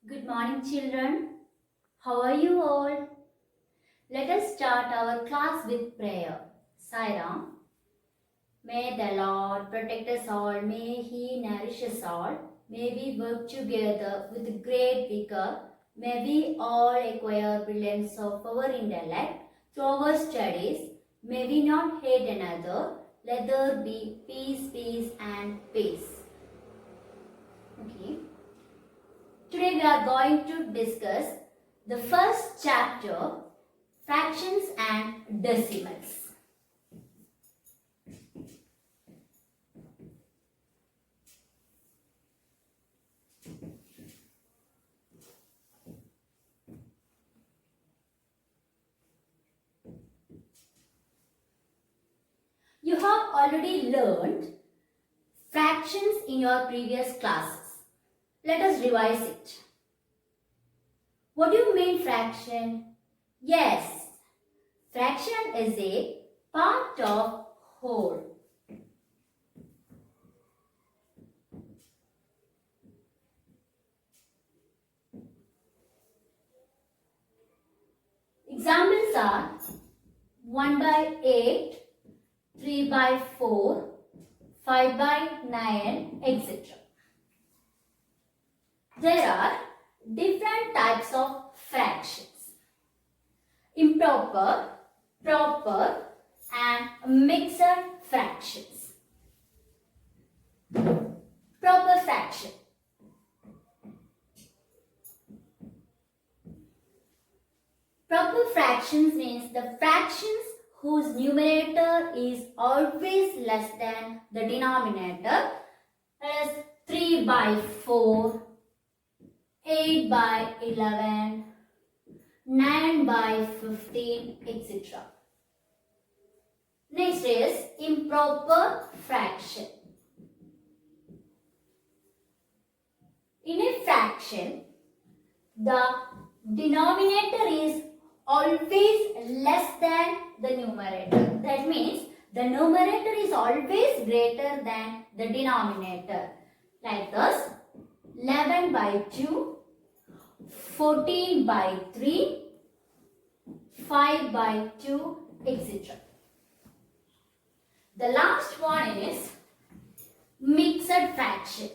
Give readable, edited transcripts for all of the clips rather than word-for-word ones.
Good morning, children. How are you all? Let us start our class with prayer. Sairam. May the Lord protect us all. May He nourish us all. May we work together with great vigor. May we all acquire brilliance of our intellect through our studies. May we not hate another. Let there be peace, peace, and peace. Okay. Today we are going to discuss the first chapter, fractions and decimals. You have already learned fractions in your previous classes. Let us revise it. What do you mean fraction? Yes, fraction is a part of whole. Examples are 1 by 8, 3 by 4, 5 by 9, etc. There are different types of fractions: improper, proper, and mixed fractions. Proper fraction. Proper fractions means the fractions whose numerator is always less than the denominator. That is 3 by 4, 8 by 11, 9 by 15, etc. Next is improper fraction. In a fraction, the denominator is always less than the numerator. That means the numerator is always greater than the denominator. Like this, 11 by 2, 14 by 3, 5 by 2, etc. The last one is mixed fraction.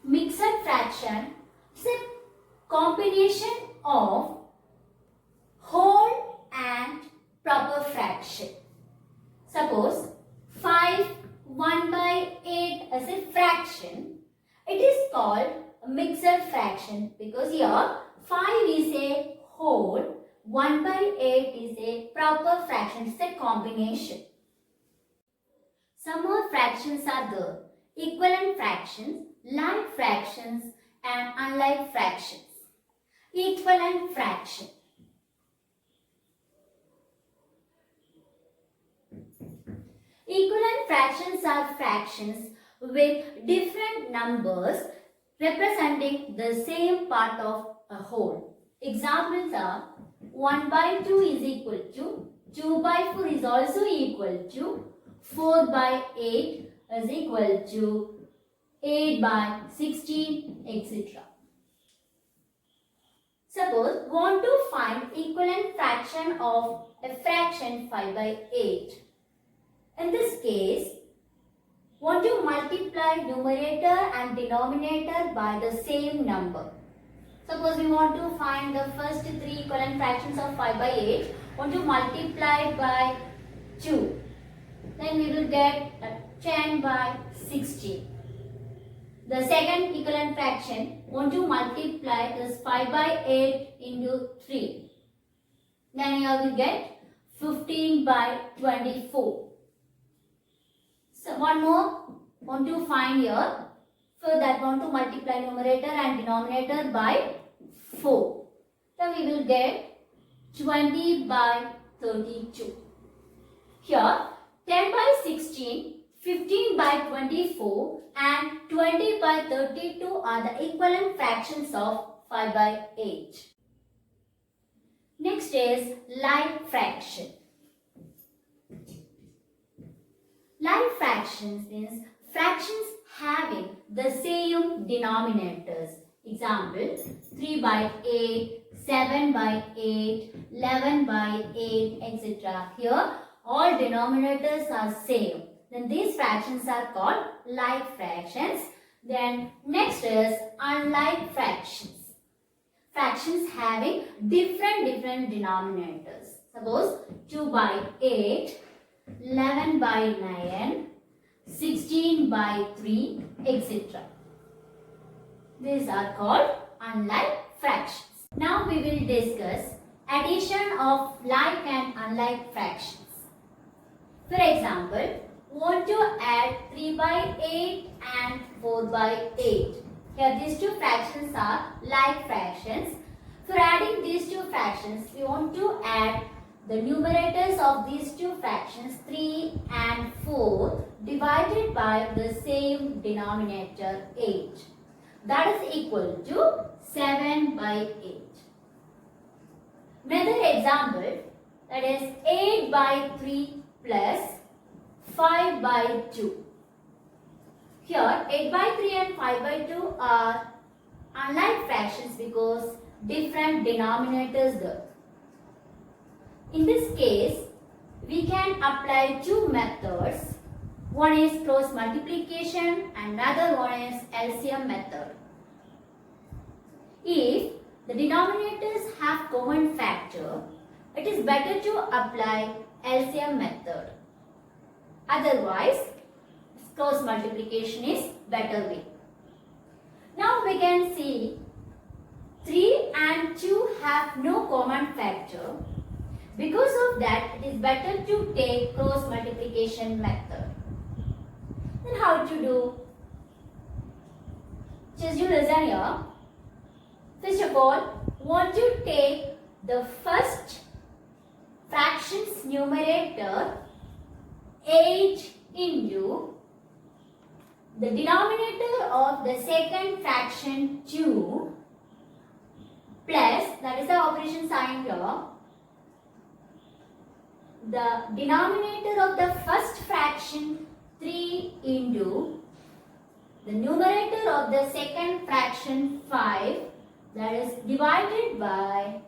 Mixed fraction is a combination of whole and proper fraction. Suppose 5 1 by 8 as a fraction. It is called a mixed fraction because here 5 is a whole, 1 by 8 is a proper fraction. It's a combination. Some more fractions are there: equivalent fractions, like fractions, and unlike fractions. Equivalent fraction. Equivalent fractions are fractions with different numbers representing the same part of a whole. Examples are 1 by 2 is equal to, 2 by 4 is also equal to, 4 by 8 is equal to, 8 by 16, etc. Suppose want to find equivalent fraction of a fraction 5 by 8. In this case, want to multiply numerator and denominator by the same number. Suppose we want to find the first three equivalent fractions of 5 by 8. Want to multiply by 2. Then we will get 10 by 16. The second equivalent fraction, want to multiply this 5 by 8 into 3. Then you will get 15 by 24. So one more, want to find here. For that, want to multiply numerator and denominator by 4. Then we will get 20 by 32. Here, 10 by 16, 15 by 24 and 20 by 32 are the equivalent fractions of 5 by 8. Next is like fraction. Like fractions means fractions having the same denominators. Example, 3 by 8, 7 by 8, 11 by 8, etc. Here all denominators are same. Then these fractions are called like fractions. Then next is unlike fractions. Fractions having different denominators. Suppose 2 by 8, 11 by 9, 16 by 3, etc. These are called unlike fractions. Now we will discuss addition of like and unlike fractions. For example, want to add 3 by 8 and 4 by 8. Here these two fractions are like fractions. For adding these two fractions, we want to add the numerators of these two fractions 3 and 4 divided by the same denominator 8. That is equal to 7 by 8. Another example, that is 8 by 3 plus 5 by 2. Here 8 by 3 and 5 by 2 are unlike fractions because different denominators there. In this case, we can apply two methods. One is cross multiplication and another one is LCM method. If the denominators have common factor, it is better to apply LCM method. Otherwise, cross multiplication is better way. Now we can see 3 and 2 have no common factor. Because of that, it is better to take cross multiplication method. Then how to do? Just you listen here. First of all, want to take the first fraction's numerator 8 into the denominator of the second fraction 2 plus, that is the operation sign here, the denominator of the first fraction 3 into the numerator of the second fraction 5, that is divided by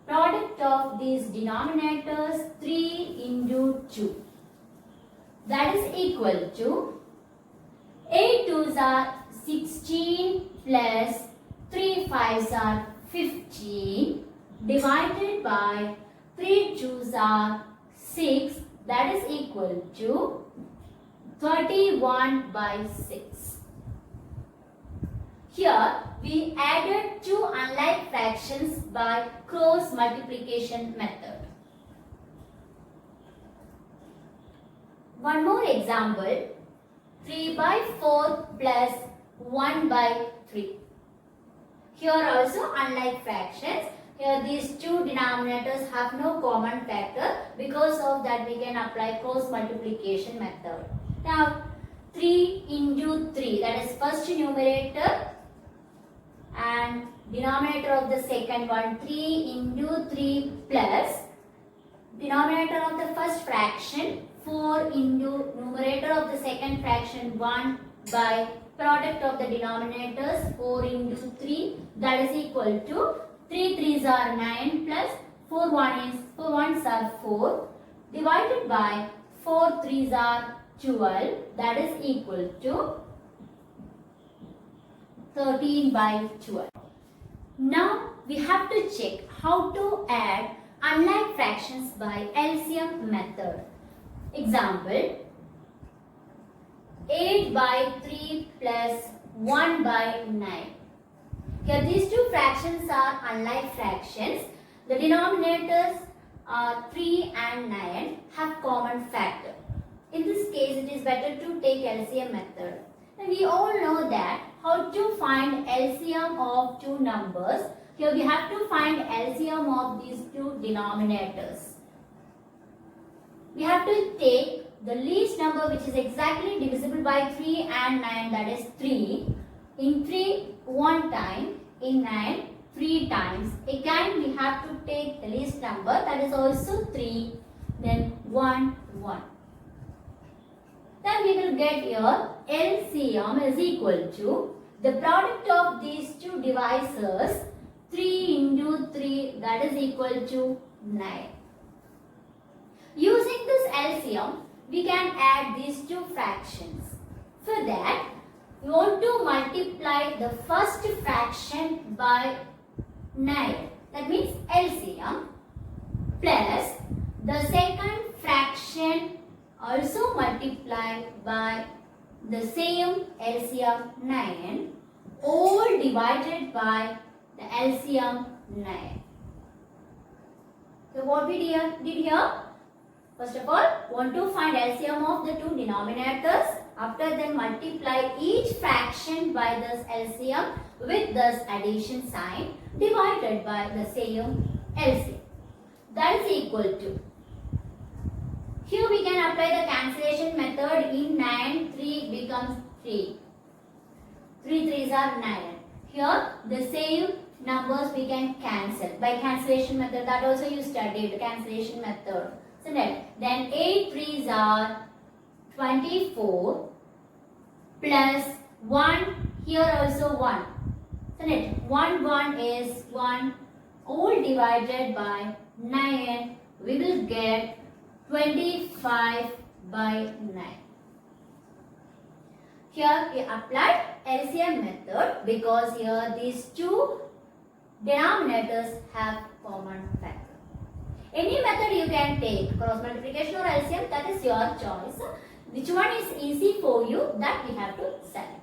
product of these denominators 3 into 2. That is equal to 8 2s are 16 plus 3 5s are 15 divided by 3 2s are 6, that is equal to 31 by 6. Here we added two unlike fractions by cross multiplication method. One more example, 3 by 4 plus 1 by 3. Here also unlike fractions. Here these two denominators have no common factor. Because of that we can apply cross multiplication method. Now 3 into 3, that is first numerator and denominator of the second one 3 into 3 plus denominator of the first fraction 4 into numerator of the second fraction 1 by product of the denominators 4 into 3, that is equal to 3 3s are 9 plus 4 1s are 4 divided by 4 3s are 12, that is equal to 13 by 12. Now we have to check how to add unlike fractions by LCM method. Example, 8 by 3 plus 1 by 9. Here these two fractions are unlike fractions. The denominators are 3 and 9 have common factor. In this case, it is better to take LCM method. And we all know that how to find LCM of two numbers. Here we have to find LCM of these two denominators. We have to take the least number which is exactly divisible by 3 and 9, that is 3. In 3 one time, in 9 3 times. Again we have to take the least number, that is also 3, then 1 1. then we will get here LCM is equal to the product of these two divisors 3 into 3, that is equal to 9. Using this LCM, we can add these two fractions. For that, we want to multiply the first fraction by 9. That means LCM plus the second fraction also multiplied by the same LCM 9, all divided by the LCM 9. So what we did here? First of all, want to find LCM of the two denominators. After then multiply each fraction by this LCM with this addition sign divided by the same LCM. That is equal to. Here we can apply the cancellation method. In 9, 3 becomes 3. 3 3s are 9. Here the same numbers we can cancel by cancellation method. That also you studied, cancellation method. So then 8 3s are 24 plus 1, here also 1. So 1 1 is 1, all divided by 9, we will get 25 by 9. Here we applied LCM method because here these two denominators have common factor. Any method you can take, cross multiplication or LCM, that is your choice. Which one is easy for you, that we have to select.